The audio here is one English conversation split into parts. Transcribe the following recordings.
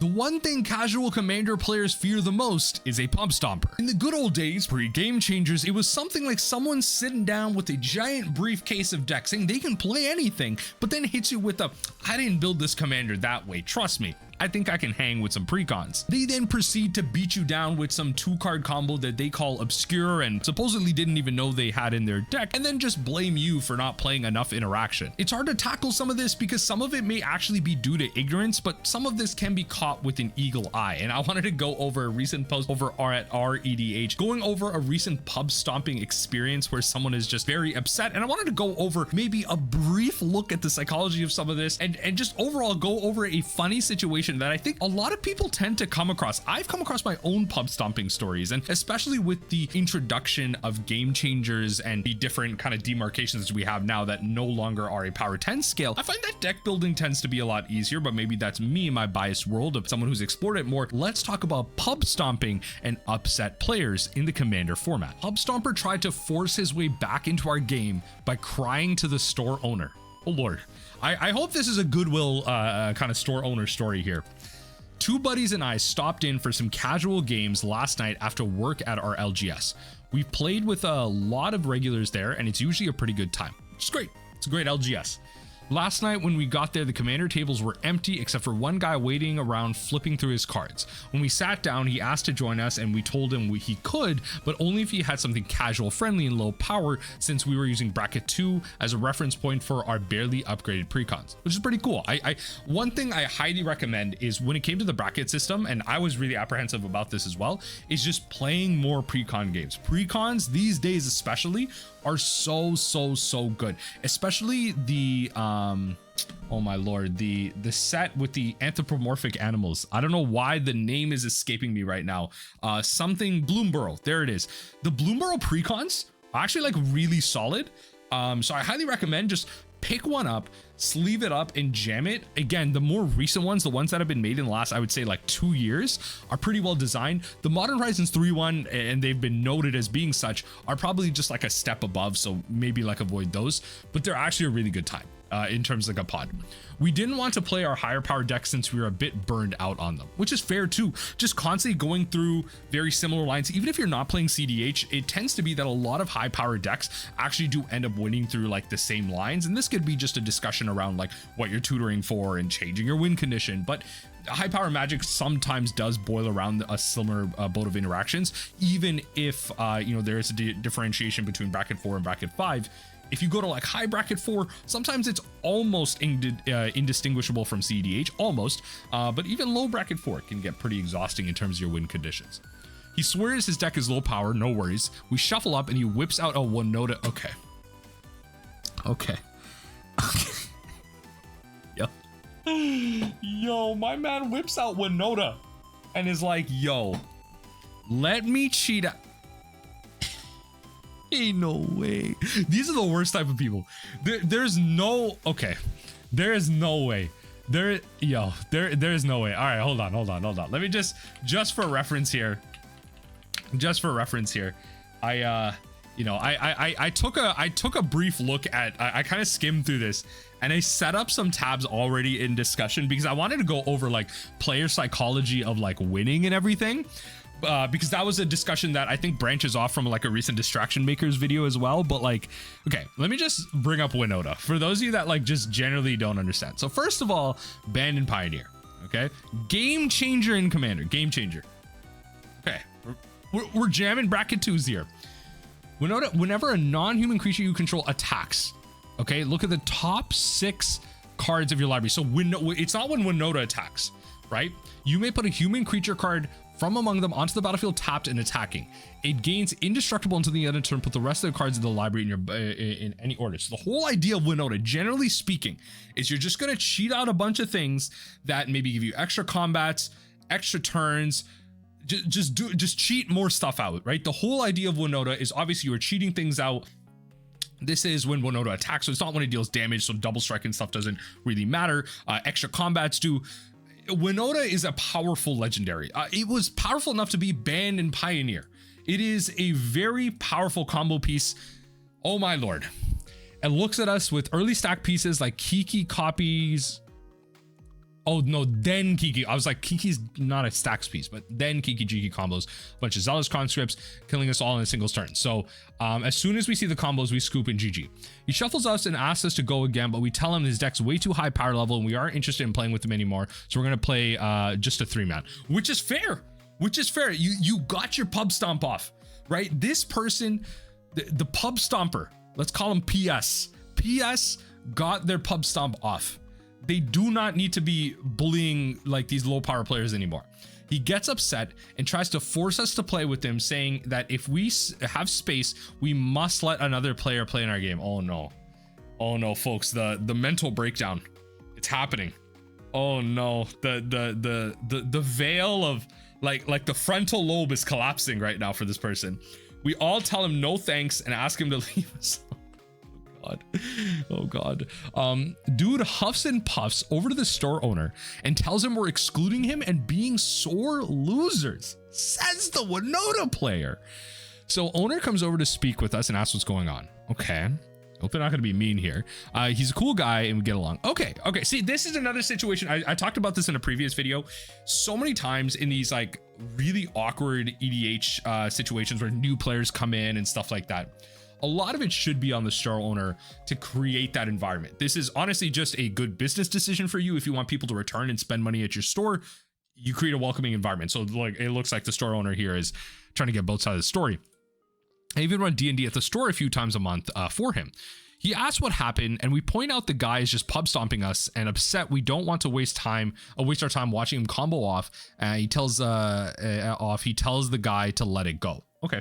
The one thing casual commander players fear the most is a pub stomper. In the good old days, pre-game changers, it was something like someone sitting down with a giant briefcase of decks saying they can play anything, but then hits you with a, I didn't build this commander that way, trust me. I think I can hang with some precons. They then proceed to beat you down with some 2-card combo that they call obscure and supposedly didn't even know they had in their deck, and then just blame you for not playing enough interaction. It's hard to tackle some of this because some of it may actually be due to ignorance, but some of this can be caught with an eagle eye. And I wanted to go over a recent post over at our EDH, going over a recent pub stomping experience where someone is just very upset. And I wanted to go over maybe a brief look at the psychology of some of this and just overall go over a funny situation that I think a lot of people tend to come across. I've come across my own pub stomping stories, and especially with the introduction of game changers and the different kind of demarcations we have now that no longer are a power 10 scale, I find that deck building tends to be a lot easier, but maybe that's me in my biased world of someone who's explored it more. Let's talk about pub stomping and upset players in the commander format. Pub Stomper tried to force his way back into our game by crying to the store owner. Oh Lord, I hope this is a goodwill kind of store owner story here. Two buddies and I stopped in for some casual games last night after work at our LGS. We played with a lot of regulars there, and it's usually a pretty good time. It's great. It's a great LGS. Last night when we got there, the commander tables were empty except for one guy waiting around flipping through his cards. When we sat down, he asked to join us and we told him he could, but only if he had something casual friendly and low power, since we were using bracket 2 as a reference point for our barely upgraded precons, which is pretty cool. One thing I highly recommend is when it came to the bracket system, and I was really apprehensive about this as well, is just playing more precon games. Precons these days especially are so good, especially the oh my lord, the set with the anthropomorphic animals. I don't know why the name is escaping me right now. Something Bloomburrow, there it is. The Bloomburrow precons are actually like really solid, so I highly recommend just pick one up, sleeve it up, and jam it. Again, the more recent ones, the ones that have been made in the last, I would say like 2 years, are pretty well designed. The Modern Horizons 3.1, and they've been noted as being such, are probably just like a step above, so maybe like avoid those, but they're actually a really good time in terms of like a pod. We didn't want to play our higher power decks since we were a bit burned out on them, which is fair too. Just constantly going through very similar lines, even if you're not playing CDH, it tends to be that a lot of high power decks actually do end up winning through like the same lines. And this could be just a discussion around like what you're tutoring for and changing your win condition, but high power Magic sometimes does boil around a similar boat of interactions, even if you know, there is a differentiation between bracket 4 and bracket 5. If you go to like high bracket 4, sometimes it's almost indistinguishable from CDH, almost, but even low bracket 4 can get pretty exhausting in terms of your win conditions. He swears his deck is low power, no worries. We shuffle up and he whips out a Winota. Okay. Yo, my man whips out Winota and is like, yo, let me cheat. Ain't no way. These are the worst type of people. There's no, okay. There is no way. There is no way. All right, hold on. Let me just for reference here. I took a brief look at, I kind of skimmed through this and I set up some tabs already in discussion because I wanted to go over like player psychology of like winning and everything. Because that was a discussion that I think branches off from like a recent Distraction Makers video as well. But like, okay, let me just bring up Winota for those of you that like just generally don't understand. So first of all, banned in Pioneer, okay? Game changer in Commander, game changer. Okay, we're jamming bracket 2s here. Winota, whenever a non-human creature you control attacks, okay, look at the top 6 cards of your library. So it's not when Winota attacks, right? You may put a human creature card from among them onto the battlefield tapped and attacking. It gains indestructible until the end of turn. Put the rest of the cards in the library in any order. So the whole idea of Winota, generally speaking, is you're just going to cheat out a bunch of things that maybe give you extra combats, extra turns. Just cheat more stuff out, right? The whole idea of Winota is obviously you're cheating things out. This is when Winota attacks, so it's not when it deals damage, so double strike and stuff doesn't really matter. Extra combats do. Winota is a powerful legendary. It was powerful enough to be banned in Pioneer. It is a very powerful combo piece. Oh my lord. It looks at us with early stack pieces like Kiki copies. Oh no, then Kiki. I was like, Kiki's not a stacks piece, but then Kiki Jiki combos a bunch of Zealous Conscripts, killing us all in a single turn. So as soon as we see the combos, we scoop in GG. He shuffles us and asks us to go again, but we tell him his deck's way too high power level and we aren't interested in playing with him anymore. So we're gonna play just a 3-man, which is fair. You got your pub stomp off, right? This person, the pub stomper, let's call him PS got their pub stomp off. They do not need to be bullying like these low power players anymore. He gets upset and tries to force us to play with him, saying that if we have space, we must let another player play in our game. Oh no, folks, the mental breakdown, it's happening. Oh no, the veil of like the frontal lobe is collapsing right now for this person. We all tell him no thanks and ask him to leave us. Oh god. Dude huffs and puffs over to the store owner and tells him we're excluding him and being sore losers, says the Winota player. So owner comes over to speak with us and asks what's going on. Okay, hope they're not gonna be mean here. He's a cool guy and we get along. Okay, see, this is another situation. I talked about this in a previous video. So many times in these like really awkward EDH situations where new players come in and stuff like that, a lot of it should be on the store owner to create that environment. This is honestly just a good business decision for you. If you want people to return and spend money at your store, you create a welcoming environment. So like, it looks like the store owner here is trying to get both sides of the story. I even run D&D at the store a few times a month for him. He asks what happened, and we point out the guy is just pub stomping us and upset. We don't want to waste our time watching him combo off. He tells the guy to let it go. Okay.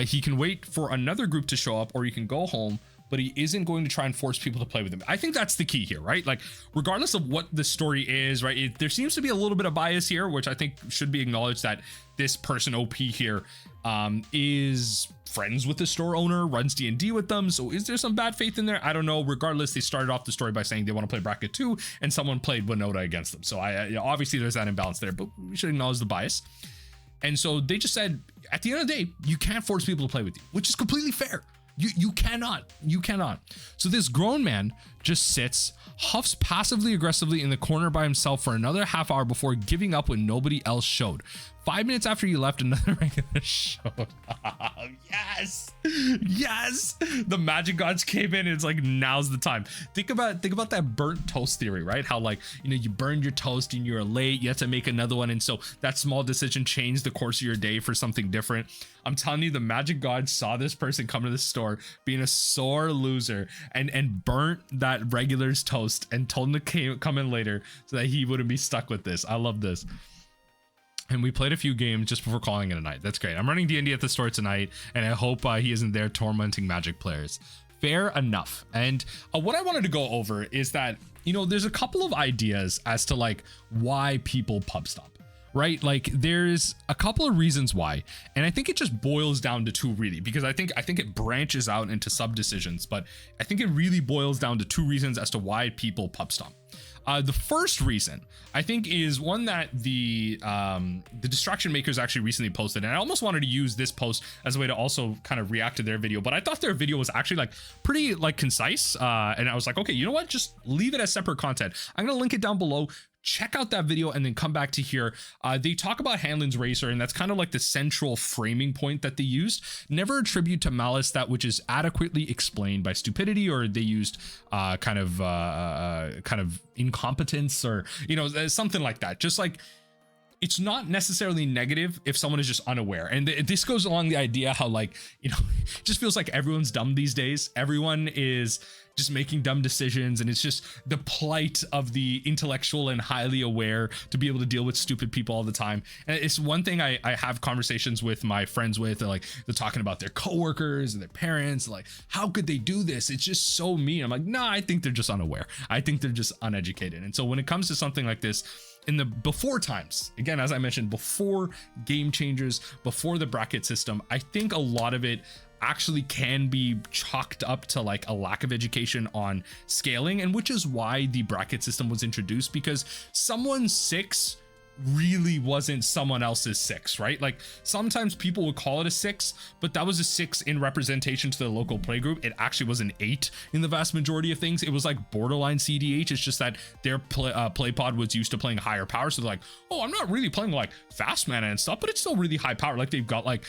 He can wait for another group to show up, or he can go home, but he isn't going to try and force people to play with him. I think that's the key here, right? Like, regardless of what the story is, right? There seems to be a little bit of bias here, which I think should be acknowledged, that this person OP here is friends with the store owner, runs D&D with them. So is there some bad faith in there? I don't know. Regardless, they started off the story by saying they want to play bracket 2 and someone played Winota against them. So obviously there's that imbalance there, but we should acknowledge the bias. And so they just said, at the end of the day, you can't force people to play with you, which is completely fair. You cannot. So this grown man just sits, huffs passively aggressively in the corner by himself for another half hour before giving up when nobody else showed. 5 minutes after he left, another regular showed. Yes. The magic gods came in and it's like, now's the time. Think about that burnt toast theory, right? How like, you burned your toast and you're late, you have to make another one. And so that small decision changed the course of your day for something different. I'm telling you, the magic gods saw this person come to the store being a sore loser and burnt that regular's toast and told him to come in later so that he wouldn't be stuck with this. I love this. And we played a few games just before calling it a night. That's great. I'm running D&D at the store tonight, and I hope he isn't there tormenting Magic players. Fair enough. And what I wanted to go over is that, there's a couple of ideas as to like why people pub stomp, right? Like there's a couple of reasons why, and I think it just boils down to two really, because I think it branches out into sub decisions, but I think it really boils down to two reasons as to why people pub stomp. The first reason I think is one that the distraction makers actually recently posted, and I almost wanted to use this post as a way to also kind of react to their video, but I thought their video was actually like pretty like concise, and I was like, okay, you know what, just leave it as separate content. I'm gonna link it down below. Check out that video and then come back to here. They talk about Hanlon's Racer, and that's kind of like the central framing point that they used. Never attribute to malice that which is adequately explained by stupidity, or they used kind of incompetence, or something like that. Just like, it's not necessarily negative if someone is just unaware. And this goes along the idea how like, it just feels like everyone's dumb these days. Everyone is just making dumb decisions, and it's just the plight of the intellectual and highly aware to be able to deal with stupid people all the time. And it's one thing I have conversations with my friends with, like they're talking about their coworkers and their parents, like, how could they do this? It's just so mean. I'm like, nah, I think they're just unaware. I think they're just uneducated. And so when it comes to something like this, in the before times, again, as I mentioned, before game changers, before the bracket system, I think a lot of it actually can be chalked up to like a lack of education on scaling, and which is why the bracket system was introduced, because someone 6 really wasn't someone else's 6, right? Like sometimes people would call it a 6, but that was a 6 in representation to the local playgroup. It actually was an 8 in the vast majority of things. It was like borderline CDH. It's just that their play pod was used to playing higher power, so they're like, oh, I'm not really playing like fast mana and stuff, but it's still really high power. Like they've got like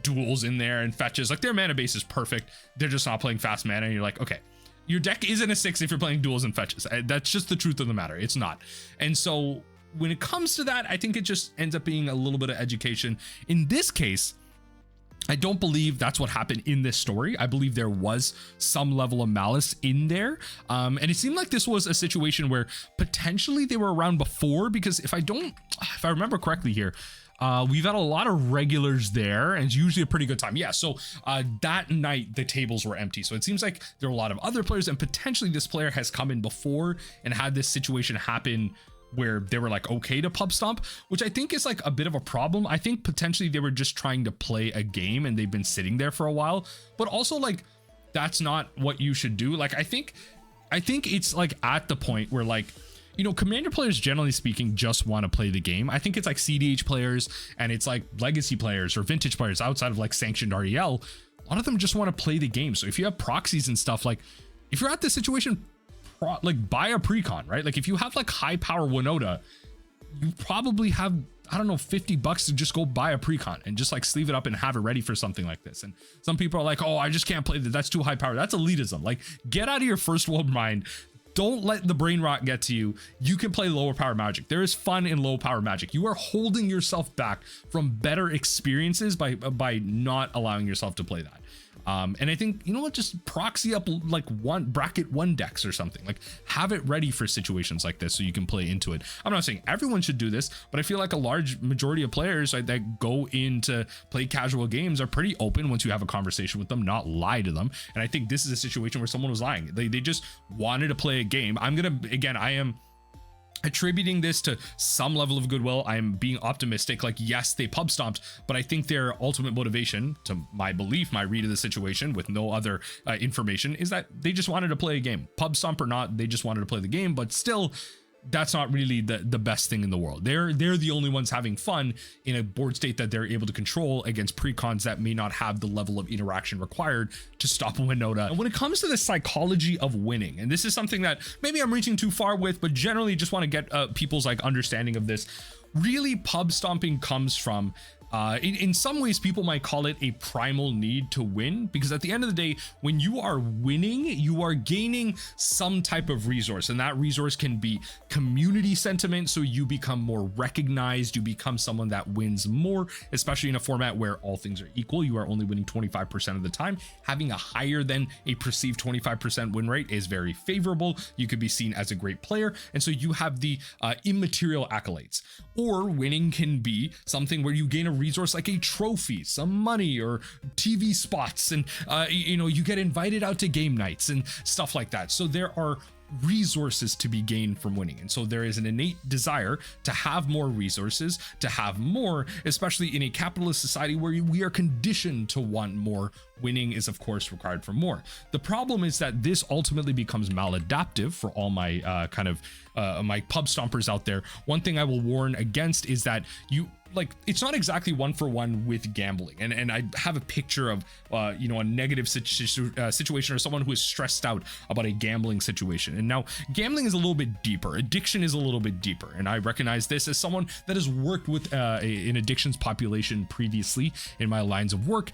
duels in there and fetches. Like their mana base is perfect. They're just not playing fast mana, and you're like, okay, your deck isn't a 6 if you're playing duels and fetches. That's just the truth of the matter. It's not. And so when it comes to that, I think it just ends up being a little bit of education. In this case, I don't believe that's what happened in this story. I believe there was some level of malice in there. And it seemed like this was a situation where potentially they were around before, because if I remember correctly here, we've had a lot of regulars there, and it's usually a pretty good time. Yeah, so that night the tables were empty, so it seems like there were a lot of other players, and potentially this player has come in before and had this situation happen where they were like okay to pub stomp, which I think is like a bit of a problem. I think potentially they were just trying to play a game and they've been sitting there for a while, but also like that's not what you should do. Like I think it's like at the point where, like, you know, commander players generally speaking just want to play the game. I think it's like CDH players and it's like legacy players or vintage players outside of like sanctioned REL. A lot of them just want to play the game. So if you have proxies and stuff, like if you're at this situation, like buy a precon, right? Like if you have like high power Winota, you probably have, I don't know, $50 to just go buy a precon and just like sleeve it up and have it ready for something like this. And some people are like, oh, I just can't play that, that's too high power. That's elitism. Like get out of your first world mind. Don't let the brain rot get to you. You can play lower power Magic. There is fun in low power Magic. You are holding yourself back from better experiences by not allowing yourself to play that. And I think, you know what, just proxy up like bracket 1 decks or something, like have it ready for situations like this so you can play into it. I'm not saying everyone should do this, but I feel like a large majority of players that go in to play casual games are pretty open once you have a conversation with them, not lie to them. And I think this is a situation where someone was lying. They just wanted to play a game. I am attributing this to some level of goodwill. I am being optimistic. Like, yes, they pub stomped, but I think their ultimate motivation, to my belief, my read of the situation with no other information, is that they just wanted to play a game. Pub stomp or not, they just wanted to play the game. But still, that's not really the best thing in the world. They're the only ones having fun in a board state that they're able to control against precons that may not have the level of interaction required to stop a Winota. And when it comes to the psychology of winning, and this is something that maybe I'm reaching too far with, but generally just want to get people's like understanding of this. Really, pub stomping comes from in some ways people might call it a primal need to win, because at the end of the day, when you are winning, you are gaining some type of resource, and that resource can be community sentiment. So you become more recognized, you become someone that wins more, especially in a format where all things are equal. You are only winning 25% of the time. Having a higher than a perceived 25% win rate is very favorable. You could be seen as a great player, and so you have the immaterial accolades. Or winning can be something where you gain a resource like a trophy, some money, or TV spots, and you know, you get invited out to game nights and stuff like that. So there are resources to be gained from winning, and so there is an innate desire to have more resources, to have more, especially in a capitalist society where we are conditioned to want more. Winning is of course required for more. The problem is that this ultimately becomes maladaptive for all my my pub stompers out there. One thing I will warn against is that it's not exactly 1-for-1 with gambling, and I have a picture of you know, a negative situation, or someone who is stressed out about a gambling situation. And now gambling is a little bit deeper, addiction is a little bit deeper, and I recognize this as someone that has worked with an addictions population previously in my lines of work.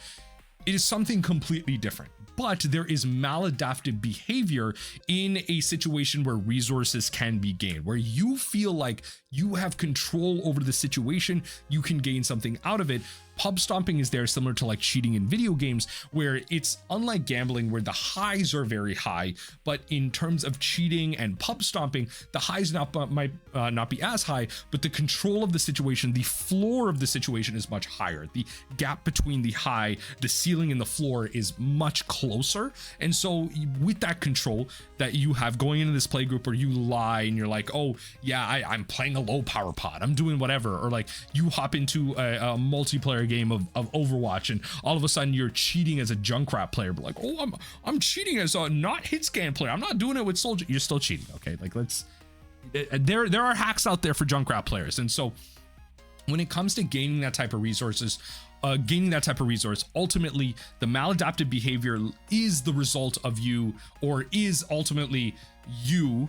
It is something completely different. But there is maladaptive behavior in a situation where resources can be gained, where you feel like you have control over the situation, you can gain something out of it. Pub stomping is there similar to like cheating in video games, where it's unlike gambling where the highs are very high, but in terms of cheating and pub stomping, the highs might not be as high, but the control of the situation, the floor of the situation is much higher. The gap between the high, the ceiling, and the floor is much closer. And so with that control that you have going into this play group, where you lie and you're like, oh yeah, I'm playing a low power pod, I'm doing whatever, or like you hop into a multiplayer game of Overwatch and all of a sudden you're cheating as a Junkrat player, but like, oh, I'm cheating as a not hit scan player, I'm not doing it with soldier. You're still cheating, okay? Like, let's, there are hacks out there for Junkrat players. And so when it comes to gaining that type of resources, ultimately the maladaptive behavior is the result of you, or is ultimately you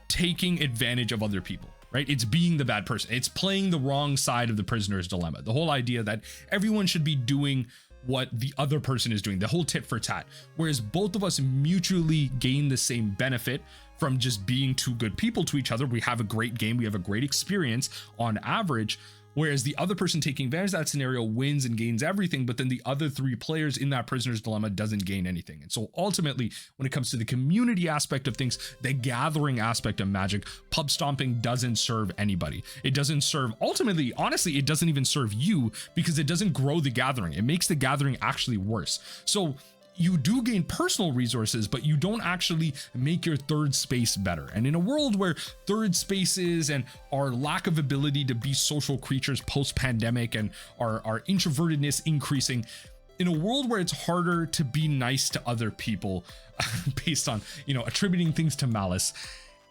taking advantage of other people, right? It's being the bad person. It's playing the wrong side of the prisoner's dilemma. The whole idea that everyone should be doing what the other person is doing, the whole tit for tat, whereas both of us mutually gain the same benefit from just being two good people to each other. We have a great game, we have a great experience on average, whereas the other person taking advantage of that scenario wins and gains everything, but then the other three players in that prisoner's dilemma doesn't gain anything. And so ultimately, when it comes to the community aspect of things, the gathering aspect of Magic, pub stomping doesn't serve anybody. It doesn't serve, ultimately, honestly, it doesn't even serve you, because it doesn't grow the gathering. It makes the gathering actually worse. So you do gain personal resources, but you don't actually make your third space better. And in a world where third spaces and our lack of ability to be social creatures post-pandemic and our introvertedness increasing, in a world where it's harder to be nice to other people based on, attributing things to malice,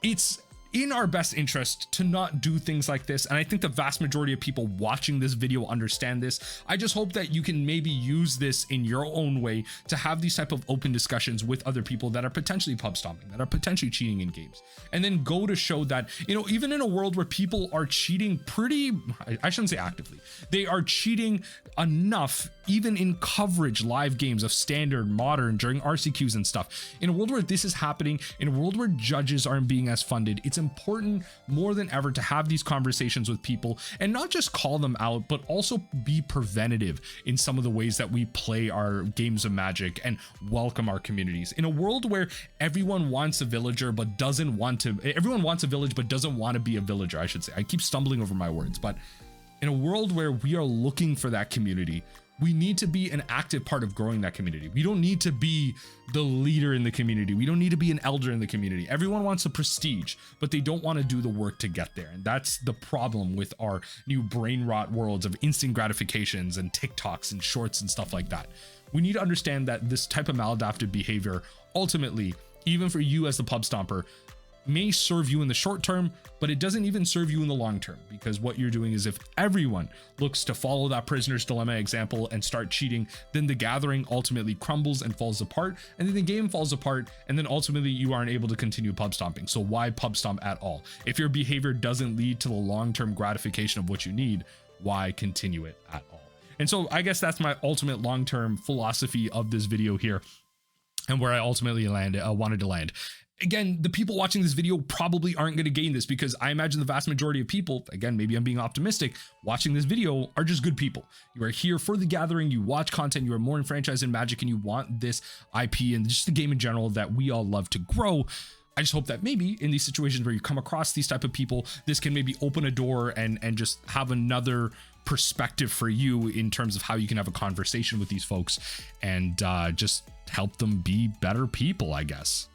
it's in our best interest to not do things like this. And I think the vast majority of people watching this video understand this. I just hope that you can maybe use this in your own way to have these type of open discussions with other people that are potentially pub stomping, that are potentially cheating in games, and then go to show that, even in a world where people are cheating I shouldn't say actively, they are cheating enough, even in coverage live games of standard, modern, during RCQs and stuff. In a world where this is happening, in a world where judges aren't being as funded, it's important more than ever to have these conversations with people and not just call them out, but also be preventative in some of the ways that we play our games of Magic and welcome our communities. In a world where everyone wants a villager but doesn't want to, everyone wants a village but doesn't want to be a villager, I should say. I keep stumbling over my words, but in a world where we are looking for that community, we need to be an active part of growing that community. We don't need to be the leader in the community. We don't need to be an elder in the community. Everyone wants a prestige, but they don't want to do the work to get there. And that's the problem with our new brain rot worlds of instant gratifications and TikToks and shorts and stuff like that. We need to understand that this type of maladaptive behavior, ultimately, even for you as the pub stomper, may serve you in the short term, but it doesn't even serve you in the long term, because what you're doing is, if everyone looks to follow that prisoner's dilemma example and start cheating, then the gathering ultimately crumbles and falls apart, and then the game falls apart, and then ultimately you aren't able to continue pub stomping. So why pub stomp at all? If your behavior doesn't lead to the long-term gratification of what you need, why continue it at all? And so I guess that's my ultimate long-term philosophy of this video here, and where I ultimately wanted to land. Again, the people watching this video probably aren't going to gain this, because I imagine the vast majority of people, again, maybe I'm being optimistic, watching this video are just good people. You are here for the gathering, you watch content, you are more enfranchised in Magic, and you want this IP and just the game in general that we all love to grow. I just hope that maybe in these situations where you come across these type of people, this can maybe open a door and just have another perspective for you in terms of how you can have a conversation with these folks and just help them be better people, I guess.